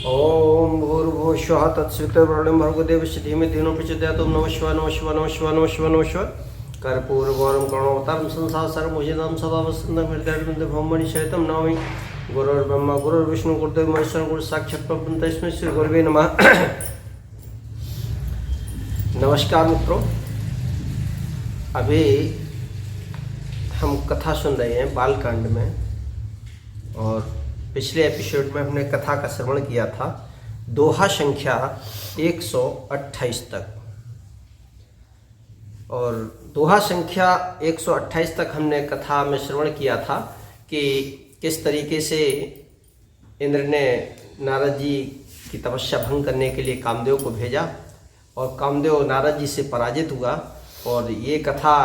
ओम भूर्भुवस्वः तत्सवितुर्वरेण्यं भर्गो देवस्य धीमहि धियो न प्रचोदयात्। ओम नमः शिवाय नमः शिवाय नमः शिवाय नमः शिवाय नमः शिवाय। कर्पूरगौरं करुणावतारं संसारसारं भुजगं सदा वसन्तं हृदयं ब्रह्मणि सहितं नमामि। गुरुर्ब्रह्मा गुरुर्विष्णु गुरुदेव महेश्वर गुरु साक्षात् परब्रह्म तस्मै श्री गुरुवे नमः। नमस्कार मित्रों, अभी हम कथा सुन रहे हैं बालकांड में, और पिछले एपिसोड में हमने कथा का श्रवण किया था दोहा संख्या 128 तक। और दोहा संख्या 128 तक हमने कथा में श्रवण किया था कि किस तरीके से इंद्र ने नारद जी की तपस्या भंग करने के लिए कामदेव को भेजा और कामदेव नारद जी से पराजित हुआ। और ये कथा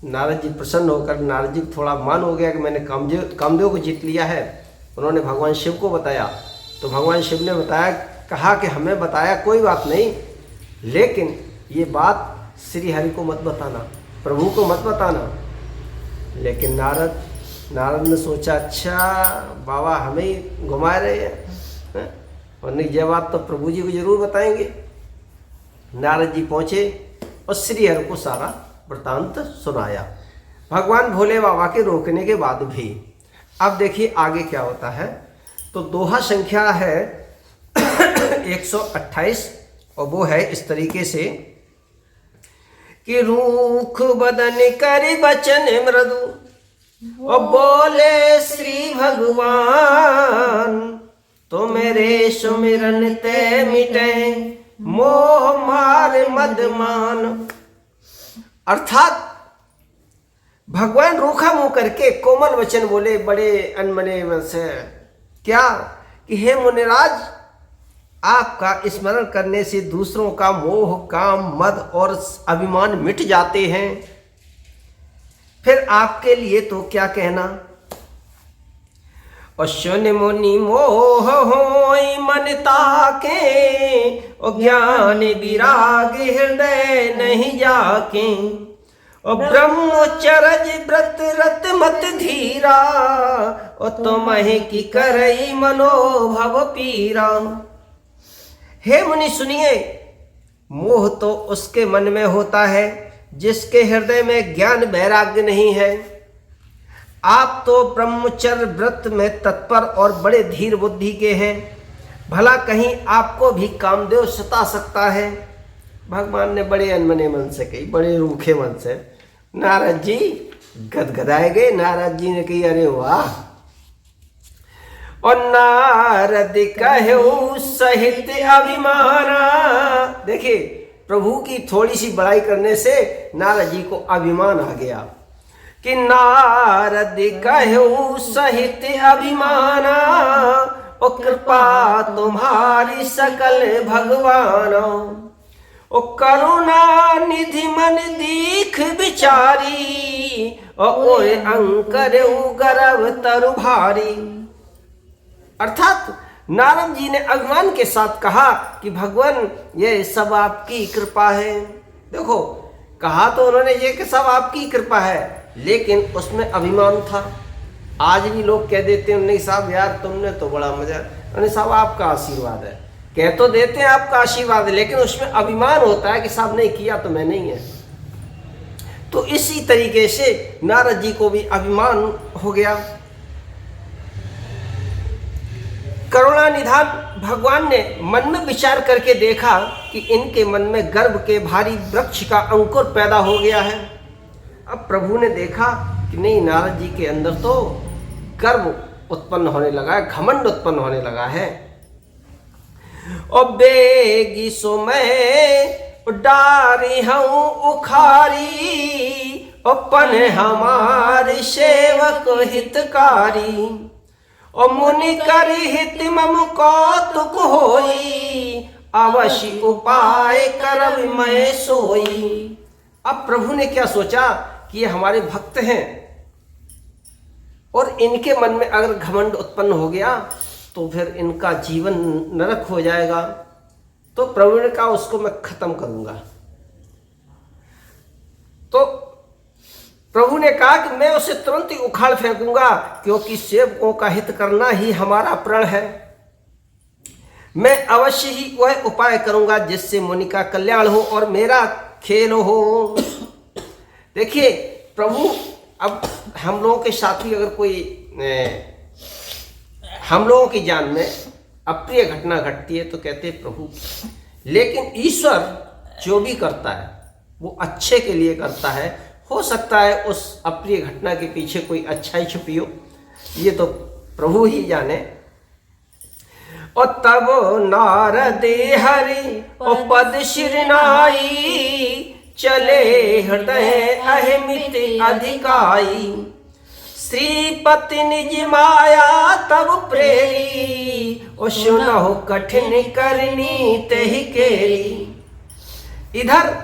नारद जी प्रसन्न होकर, नारद जी थोड़ा मान हो गया कि मैंने कामदेव को जीत लिया है। उन्होंने भगवान शिव को बताया, तो भगवान शिव ने बताया, कहा कि हमें बताया कोई बात नहीं, लेकिन ये बात श्री हरि को मत बताना, प्रभु को मत बताना। लेकिन नारद ने सोचा, अच्छा बाबा हमें ही घुमा रहे हैं, और ये बात तो प्रभु जी को जरूर बताएंगे। नारद जी पहुँचे और श्री हरि को सारा वृतांत सुनाया, भगवान भोले बाबा के रोकने के बाद भी। अब देखिए आगे क्या होता है। तो दोहा संख्या है 128, और वो है इस तरीके से कि रूख बदन कर बचन मृदु और बोले श्री भगवान, तो मेरे सुमिरन ते मिटे मोह मार मदमान। अर्थात भगवान रूखा मुंह करके कोमल वचन बोले, बड़े अनमने से, क्या कि हे मुनिराज, आपका स्मरण करने से दूसरों का मोह, काम, मद और अभिमान मिट जाते हैं, फिर आपके लिए तो क्या कहना। और सुन मुनि मोह होई मन ताके, और ज्ञान विराग हृदय नहीं जाके, और ब्रह्मचर्य व्रत रत मत धीरा, और तुम्हें की करई मनोभव पीरा। हे मुनि सुनिए, मोह तो उसके मन में होता है जिसके हृदय में ज्ञान वैराग्य नहीं है। आप तो ब्रह्मचर्य व्रत में तत्पर और बड़े धीर बुद्धि के हैं, भला कहीं आपको भी कामदेव सता सकता है। भगवान ने बड़े अनमने मन से कही, बड़े रूखे मन से। नारद जी गदगदाए गए। नारद जी ने कही, अरे वाह। और नारद कहु सहित अभिमाना। देखिए, प्रभु की थोड़ी सी बड़ाई करने से नारद जी को अभिमान आ गया कि नारद कहु सहित अभिमाना, और कृपा तुम्हारी सकल भगवाना, ओ करुणा निधि मन दीख बिचारी, और अंकर गर्भ तरु भारी। अर्थात नारद जी ने अभिमान के साथ कहा कि भगवान ये सब आपकी कृपा है। देखो, कहा तो उन्होंने ये कि सब आपकी कृपा है, लेकिन उसमें अभिमान था। आज भी लोग कह देते हैं, नहीं साहब यार तुमने तो बड़ा मजा, नहीं साहब आपका आशीर्वाद है, कह तो देते हैं आपका आशीर्वाद है, लेकिन उसमें अभिमान होता है कि साहब नहीं किया तो मैं नहीं है। तो इसी तरीके से नारद जी को भी अभिमान हो गया। करुणा निधान भगवान ने मन में विचार करके देखा कि इनके मन में गर्भ के भारी वृक्ष का अंकुर पैदा हो गया है। अब प्रभु ने देखा कि नहीं, नारद जी के अंदर तो गर्व उत्पन्न होने लगा है, घमंड उत्पन्न होने लगा है। और बेगी सो मैं डारी हूँ उखारी, अपन हमारे सेवक हितकारी, और मुनि कर हित मम कौतुक होई, अवश्य उपाय करब मैं सोई। अब प्रभु ने क्या सोचा कि ये हमारे भक्त हैं, और इनके मन में अगर घमंड उत्पन्न हो गया तो फिर इनका जीवन नरक हो जाएगा। तो प्रभु ने कहा उसको मैं खत्म करूंगा। तो प्रभु ने कहा कि मैं उसे तुरंत ही उखाड़ फेंकूंगा, क्योंकि सेवकों का हित करना ही हमारा प्रण है। मैं अवश्य ही वह उपाय करूंगा जिससे मुनि का कल्याण हो और मेरा खेल हो। देखिए प्रभु, अब हम लोगों के साथ ही अगर कोई हम लोगों की जान में अप्रिय घटना घटती है तो कहते हैं प्रभु, लेकिन ईश्वर जो भी करता है वो अच्छे के लिए करता है। हो सकता है उस अप्रिय घटना के पीछे कोई अच्छाई छुपी हो, ये तो प्रभु ही जाने। और तब नारद हरि और पद शिरनाई, चले हृदय अहिमित अधिकाई। श्रीपति निज माया तब प्रेरी, और सुनहु कठिन करनी तेहि केरी। इधर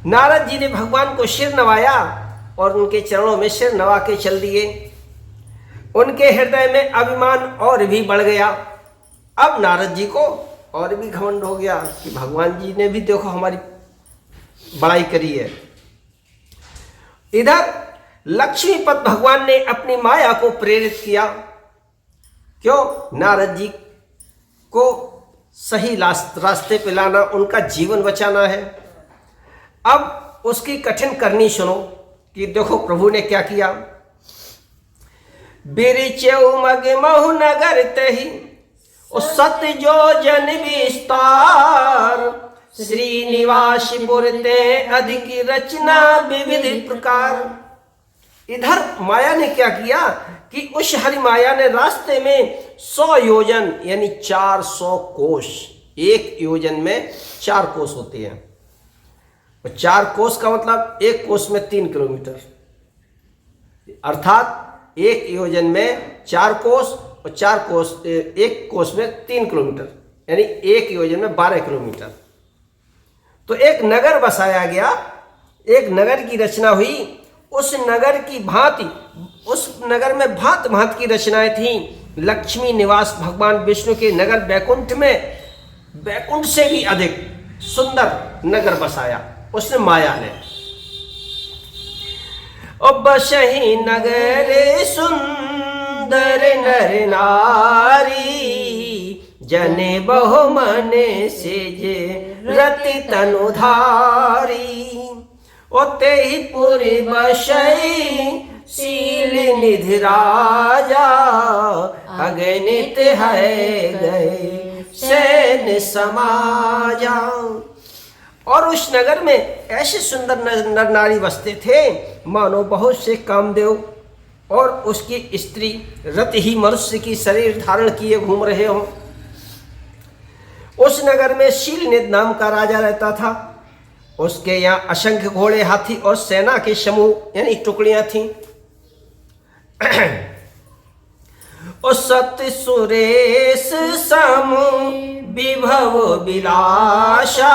नारद जी ने भगवान को सिर नवाया और उनके चरणों में सिर नवा के चल दिए। उनके हृदय में अभिमान और भी बढ़ गया। अब नारद जी को और भी घमंड हो गया कि भगवान जी ने भी देखो हमारी बड़ाई करी है। इधर लक्ष्मीपत भगवान ने अपनी माया को प्रेरित किया। क्यों? नारद जी को सही रास्ते पे लाना, उनका जीवन बचाना है। अब उसकी कठिन करनी सुनो कि देखो प्रभु ने क्या किया। बिरिचेउ मग महु नगर तही, सत्य जो जन विस्तार। श्रीनिवास पुरते अधिक रचना विविध प्रकार। इधर माया ने क्या किया कि उस हरि माया ने रास्ते में 100 योजन यानी 400 कोस, एक योजन में 4 कोस होते हैं। 4 कोस का मतलब एक कोस में 3 किलोमीटर, अर्थात एक योजन में 4 कोस और 4 कोस, एक कोस में 3 किलोमीटर, यानी एक योजन में 12 किलोमीटर। तो एक नगर बसाया गया, एक नगर की रचना हुई। उस नगर की भांति, उस नगर में भांत भांत की रचनाएं थीं। लक्ष्मी निवास भगवान विष्णु के नगर बैकुंठ में बैकुंठ से भी अधिक सुंदर नगर बसाया उसने माया ने। और बसही नगर सुंदर नर नारी, जने बहु मने से जे रति तनुधारी। ओते ही पुरी बसई शील निधि राजा, अगणित है गए सैन समाजा। और उस नगर में ऐसे सुंदर नर नारी बसते थे मानो बहुत से कामदेव और उसकी स्त्री रति ही मनुष्य की शरीर धारण किए घूम रहे हों। उस नगर में शीलनिधि नाम का राजा रहता था। उसके यहाँ असंख्य घोड़े, हाथी और सेना के समूह यानी टुकड़ियां थीं। और सत्य सुरेश सम विभव विलासा,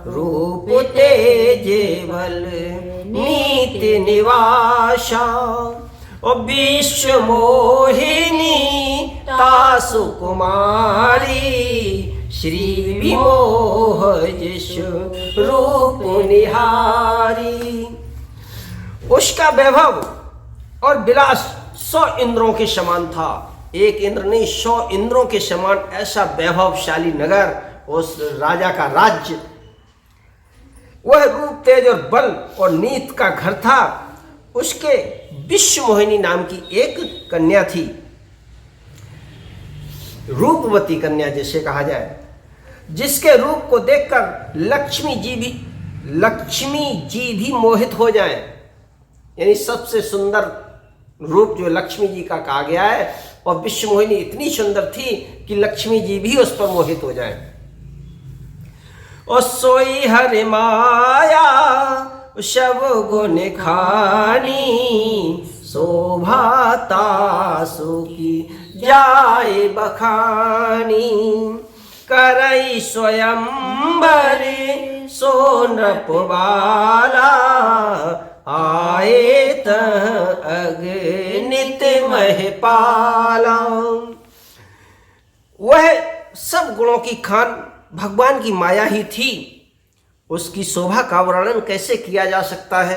रूप तेजेवल नीति निवासा। और विश्व मोहिनी तासु कुमारी, श्री विमोह जिसु रूप निहारी। उसका वैभव और विलास 100 इंद्रों के समान था। एक इंद्र नहीं, 100 इंद्रों के समान ऐसा वैभवशाली नगर उस राजा का राज्य। वह रूप, तेज और बल और नीत का घर था। उसके विश्व मोहिनी नाम की एक कन्या थी, रूपवती कन्या जैसे कहा जाए, जिसके रूप को देखकर लक्ष्मी जी भी मोहित हो जाए। यानी सबसे सुंदर रूप जो लक्ष्मी जी का कहा गया है, और विश्व मोहिनी इतनी सुंदर थी कि लक्ष्मी जी भी उस पर मोहित हो जाए। और सोई हरि माया सब गुण खानी, शोभा तासु की जाए बखानी। करई स्वयंवर सोनप वाला, आए अगणित महपाला। वह सब गुणों की खान भगवान की माया ही थी। उसकी शोभा का वर्णन कैसे किया जा सकता है।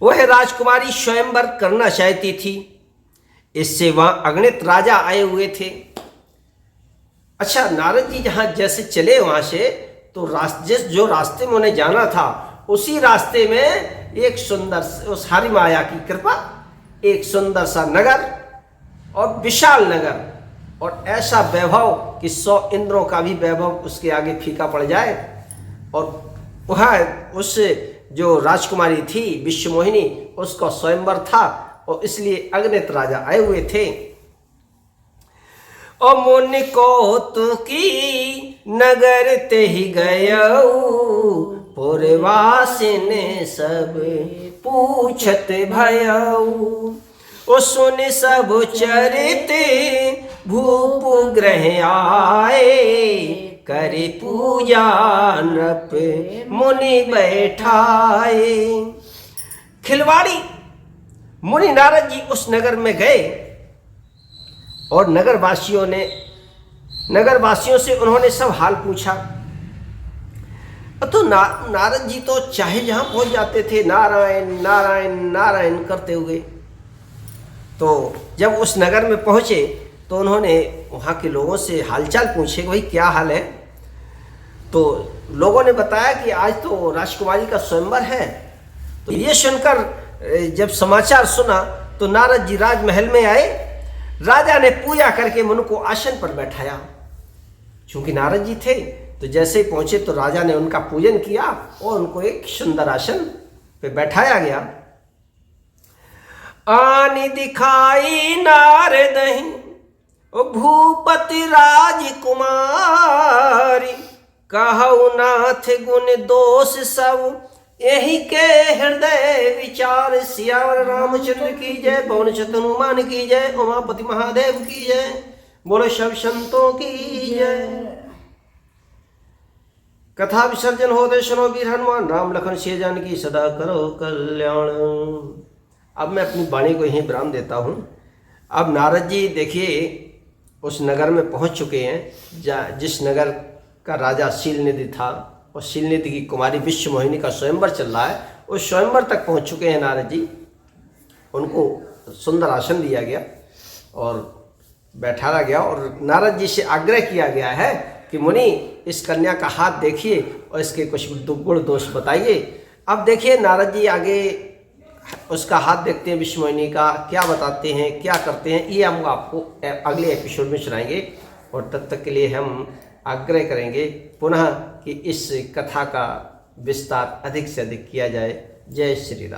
वह राजकुमारी स्वयंवर करना चाहती थी। इससे वहां अगणित राजा आए हुए थे। अच्छा, नारद जी जहाँ जैसे चले वहाँ से, तो जो रास्ते में उन्हें जाना था उसी रास्ते में एक सुंदर, उस हरि माया की कृपा, एक सुंदर सा नगर और विशाल नगर, और ऐसा वैभव कि 100 इंद्रों का भी वैभव उसके आगे फीका पड़ जाए। और वह उस जो राजकुमारी थी विश्वमोहिनी, उसका स्वयंवर था, और इसलिए अग्नित राजा आए हुए थे। ओ मुनि को तु की नगर ते ही गयऊ, पुरवासिन सब पूछत भयऊ। ओ सुन सब चरित भूप ग्रह आए, करे पूजा नृप मुनि बैठाए। खिलवाड़ी मुनि नारद जी उस नगर में गए, और नगरवासियों से उन्होंने सब हाल पूछा। तो नारद जी तो चाहे जहां पहुंच जाते थे नारायण नारायण नारायण करते हुए। तो जब उस नगर में पहुंचे तो उन्होंने वहाँ के लोगों से हालचाल पूछे कि भाई क्या हाल है। तो लोगों ने बताया कि आज तो राजकुमारी का स्वयंवर है। तो ये सुनकर जब समाचार सुना तो नारद जी राजमहल में आए। राजा ने पूजा करके उनको आसन पर बैठाया। चूंकि नारद जी थे तो जैसे ही पहुंचे तो राजा ने उनका पूजन किया और उनको एक सुंदर आसन पे बैठाया गया। आनि दिखाई नारद भूपति राजकुमारी, कहु नाथ गुण दोष सब यही के हृदय विचार। सियावर रामचंद्र की जय, पवन सुत हनुमान की जय, उमापति महादेव की जय, बोलो सब संतों की जय। कथा विसर्जन होते सुनो वीर हनुमान, राम लखन सिया जानकी सदा करो कल्याण। अब मैं अपनी वाणी को यहीं विराम देता हूँ। अब नारद जी देखिए उस नगर में पहुँच चुके हैं जिस नगर का राजा शीलनिधि था, और शीलनिधि की कुमारी विश्वमोहिनी का स्वयंवर चल रहा है। उस स्वयंवर तक पहुँच चुके हैं नारद जी। उनको सुंदर आसन दिया गया और बैठाया गया, और नारद जी से आग्रह किया गया है कि मुनि इस कन्या का हाथ देखिए और इसके कुछ गुण दोष बताइए। अब देखिए नारद जी आगे उसका हाथ देखते हैं विश्वमोहिनी का, क्या बताते हैं क्या करते हैं, ये हम आपको अगले एपिसोड में सुनाएंगे। और तब तक के लिए हम आग्रह करेंगे पुनः कि इस कथा का विस्तार अधिक से अधिक किया जाए। जय श्री राम।